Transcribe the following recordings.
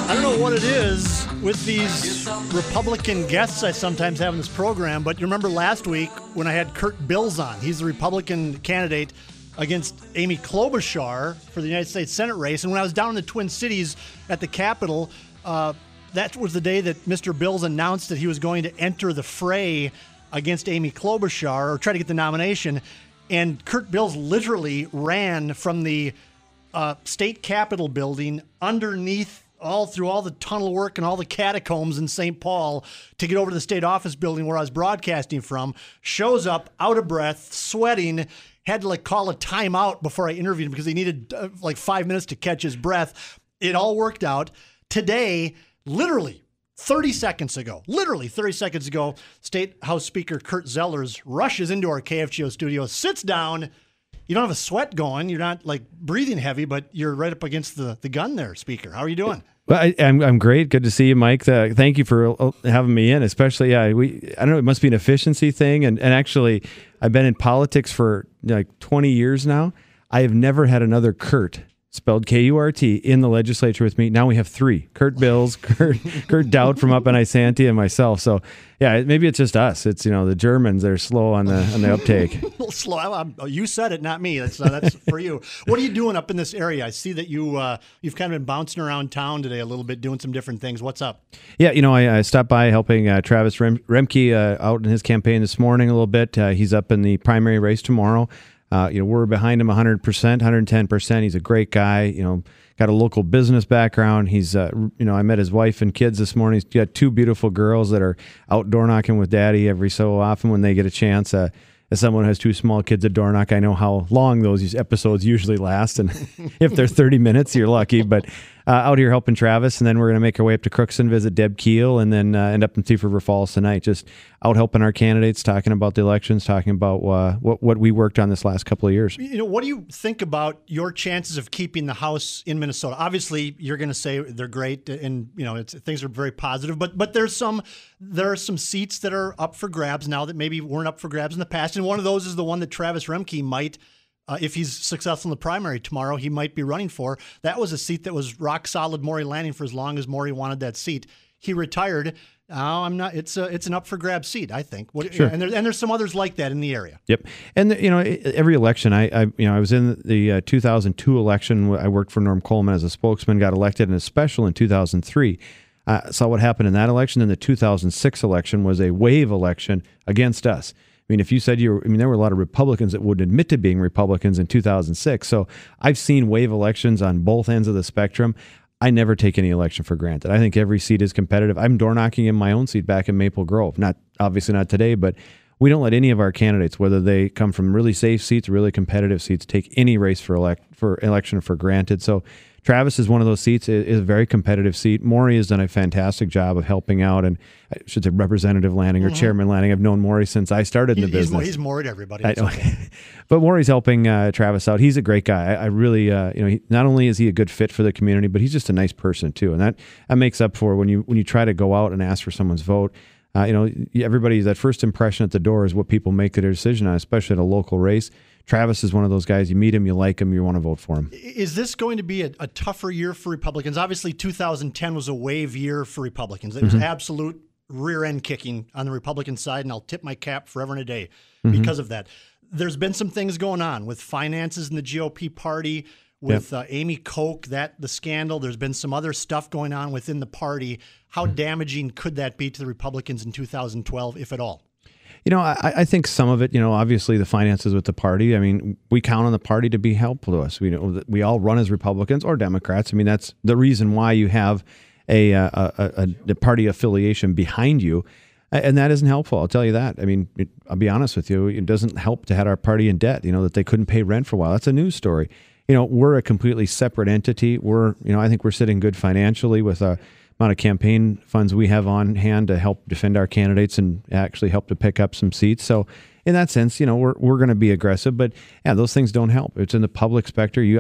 I don't know what it is with these Republican guests I sometimes have in this program, but you remember last week when I had Kurt Bills on. He's the Republican candidate against Amy Klobuchar for the United States Senate race. And when I was down in the Twin Cities at the Capitol, that was the day that Mr. Bills announced that he was going to enter the fray against Amy Klobuchar or try to get the nomination. And Kurt Bills literally ran from the state capitol building underneath through all the tunnel work and all the catacombs in St. Paul to get over to the state office building where I was broadcasting from, shows up out of breath, sweating, had to call a timeout before I interviewed him because he needed 5 minutes to catch his breath. It all worked out. Today, literally 30 seconds ago, State House Speaker Kurt Zellers rushes into our KFGO studio, sits down. You don't have a sweat going. You're not breathing heavy, but you're right up against the gun there, Speaker. How are you doing? Well, I'm great. Good to see you, Mike. Thank you for having me in, especially, I don't know, it must be an efficiency thing. And actually, I've been in politics for 20 years now. I have never had another Kurt, spelled K-U-R-T, in the legislature with me. Now we have three: Kurt Bills, Kurt Dowd from up in Isanti, and myself. So yeah, maybe it's just us. It's the Germans. They're slow on the uptake. A little slow. You said it, not me. That's for you. What are you doing up in this area? I see that you've kind of been bouncing around town today a little bit, doing some different things. What's up? Yeah, I stopped by helping Travis Remke out in his campaign this morning a little bit. He's up in the primary race tomorrow. We're behind him 100%, 110%. He's a great guy, got a local business background. He's, I met his wife and kids this morning. He's got two beautiful girls that are out door knocking with daddy every so often when they get a chance. As someone who has two small kids at door knock, I know how long those episodes usually last. And if they're 30 minutes, you're lucky. But out here helping Travis, and then we're going to make our way up to Crookston, visit Deb Keel, and then end up in Thief River Falls tonight. Just out helping our candidates, talking about the elections, talking about what we worked on this last couple of years. What do you think about your chances of keeping the House in Minnesota? Obviously, you're going to say they're great, and things are very positive. But there are some seats that are up for grabs now that maybe weren't up for grabs in the past, and one of those is the one that Travis Remke might. If he's successful in the primary tomorrow, he might be running for. That was a seat that was rock solid Maury landing for as long as Maury wanted that seat. He retired. I'm not. It's an up for grab seat, I think. Sure. And there's some others like that in the area. Yep. And every election, I was in the 2002 election. I worked for Norm Coleman as a spokesman. Got elected, and a special in 2003. Saw what happened in that election. And the 2006 election was a wave election against us. If you said there were a lot of Republicans that wouldn't admit to being Republicans in 2006. So I've seen wave elections on both ends of the spectrum. I never take any election for granted. I think every seat is competitive. I'm door knocking in my own seat back in Maple Grove. Obviously not today, but we don't let any of our candidates, whether they come from really safe seats, really competitive seats, take any race for election for granted. So Travis is one of those seats. It is a very competitive seat. Maury has done a fantastic job of helping out, and I should say Representative Lanning or Chairman Lanning. I've known Maury since I started in the business. He's Maury to everybody. Okay. But Maury's helping Travis out. He's a great guy. I really, not only is he a good fit for the community, but he's just a nice person too, and that makes up for when you try to go out and ask for someone's vote. Everybody, that first impression at the door is what people make their decision on, especially in a local race. Travis is one of those guys. You meet him, you like him, you want to vote for him. Is this going to be a tougher year for Republicans? Obviously, 2010 was a wave year for Republicans. It was absolute rear end kicking on the Republican side, and I'll tip my cap forever and a day because of that. There's been some things going on with finances in the GOP party, with Amy Koch, the scandal. There's been some other stuff going on within the party. How damaging could that be to the Republicans in 2012, if at all? I think some of it, obviously the finances with the party. We count on the party to be helpful to us. We all run as Republicans or Democrats. That's the reason why you have a party affiliation behind you. And that isn't helpful. I'll tell you that. I'll be honest with you. It doesn't help to have our party in debt, that they couldn't pay rent for a while. That's a news story. We're a completely separate entity. I think we're sitting good financially with a amount of campaign funds we have on hand to help defend our candidates and actually help to pick up some seats. So in that sense, we're going to be aggressive, but yeah, those things don't help. It's in the public specter. You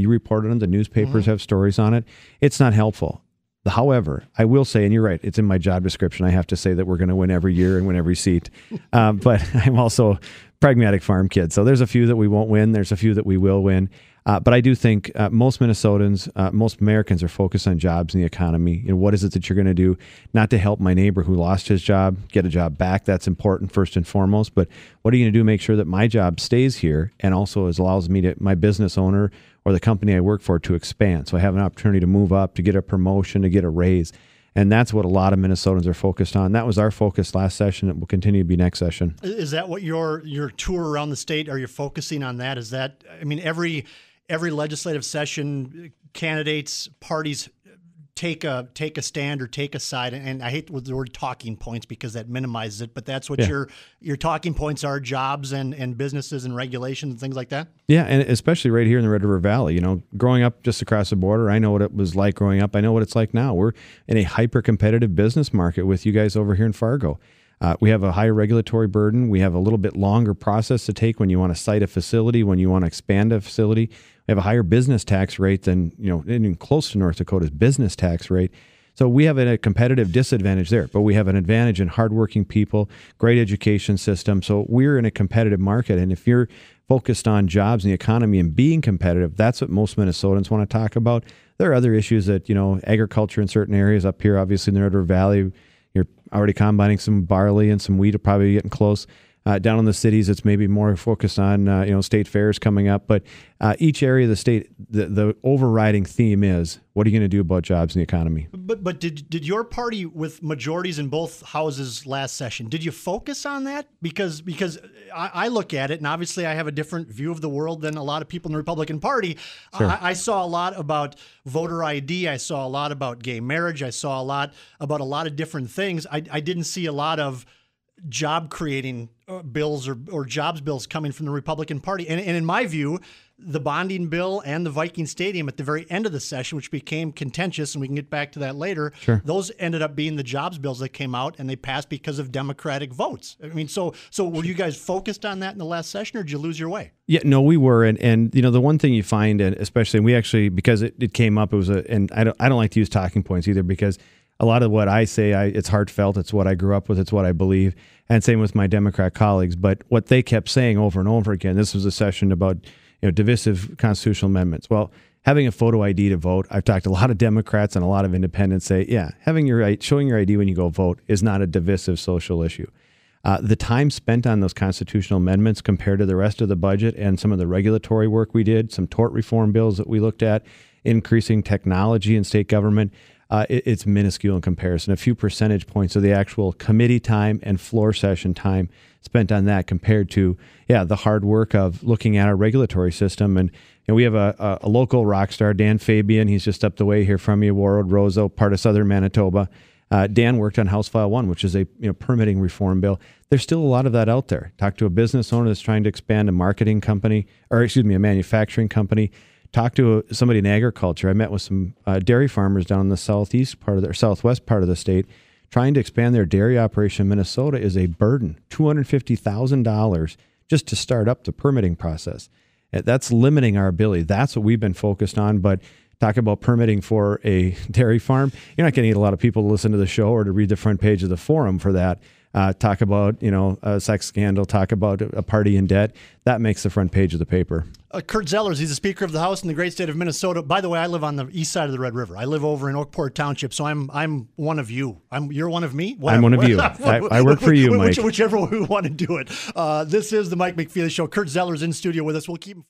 report on it. The newspapers have stories on it. It's not helpful. However, I will say, and you're right, it's in my job description. I have to say that we're going to win every year and win every seat. But I'm also a pragmatic farm kid. So there's a few that we won't win. There's a few that we will win. But I do think most Minnesotans, most Americans are focused on jobs and the economy. What is it that you're going to do not to help my neighbor who lost his job get a job back? That's important first and foremost. But what are you going to do to make sure that my job stays here and also allows me to, my business owner or the company I work for, to expand? So I have an opportunity to move up, to get a promotion, to get a raise. And that's what a lot of Minnesotans are focused on. That was our focus last session. It will continue to be next session. Is that what your tour around the state, are you focusing on that? Is that, I mean, every legislative session, candidates, parties take a stand or take a side, and I hate the word talking points because that minimizes it, but that's what your talking points are: jobs and businesses and regulations and things like that. Yeah, and especially right here in the Red River Valley. Growing up just across the border, I know what it was like growing up. I know what it's like now. We're in a hyper-competitive business market with you guys over here in Fargo. We have a higher regulatory burden. We have a little bit longer process to take when you want to site a facility, when you want to expand a facility. We have a higher business tax rate than, even close to North Dakota's business tax rate. So we have a competitive disadvantage there, but we have an advantage in hardworking people, great education system. So we're in a competitive market. And if you're focused on jobs and the economy and being competitive, that's what most Minnesotans want to talk about. There are other issues that, agriculture in certain areas up here, obviously in the Red River Valley, you're already combining some barley and some wheat, are probably getting close. Down in the cities, it's maybe more focused on, state fairs coming up. But each area of the state, the overriding theme is, what are you going to do about jobs and the economy? But did your party, with majorities in both houses last session, did you focus on that? Because I look at it, and obviously I have a different view of the world than a lot of people in the Republican Party. Sure. I saw a lot about voter ID. I saw a lot about gay marriage. I saw a lot about a lot of different things. I didn't see a lot of job creating bills or jobs bills coming from the Republican Party. And in my view, the bonding bill and the Viking Stadium at the very end of the session, which became contentious, and we can get back to that later, sure, those ended up being the jobs bills that came out, and they passed because of Democratic votes. I mean, so were you guys focused on that in the last session, or did you lose your way? Yeah, no, we were. And the one thing you find, and especially, we actually, because it came up, it was and I don't like to use talking points either, because a lot of what I say, it's heartfelt. It's what I grew up with. It's what I believe. And same with my Democrat colleagues. But what they kept saying over and over again, this was a session about divisive constitutional amendments. Well, having a photo ID to vote, I've talked to a lot of Democrats and a lot of independents say, yeah, showing your ID when you go vote is not a divisive social issue. The time spent on those constitutional amendments compared to the rest of the budget and some of the regulatory work we did, some tort reform bills that we looked at, increasing technology in state government, it's minuscule in comparison. A few percentage points of the actual committee time and floor session time spent on that compared to, the hard work of looking at our regulatory system. And we have a local rock star, Dan Fabian. He's just up the way here from you, Warroad, Roseau, part of southern Manitoba. Dan worked on House File 1, which is a permitting reform bill. There's still a lot of that out there. Talk to a business owner that's trying to expand a marketing company, a manufacturing company. Talk to somebody in agriculture. I met with some dairy farmers down in the southwest part of the state. Trying to expand their dairy operation in Minnesota is a burden. $250,000 just to start up the permitting process. That's limiting our ability. That's what we've been focused on. But talk about permitting for a dairy farm. You're not going to get a lot of people to listen to the show or to read the front page of the Forum for that. Talk about, a sex scandal, talk about a party in debt. That makes the front page of the paper. Kurt Zellers, he's the Speaker of the House in the great state of Minnesota. By the way, I live on the east side of the Red River. I live over in Oakport Township, so I'm one of you. You're one of me? Whatever. I'm one of you. I work for you, Mike. Whichever way we want to do it. This is the Mike McFeely Show. Kurt Zellers in studio with us. We'll keep him.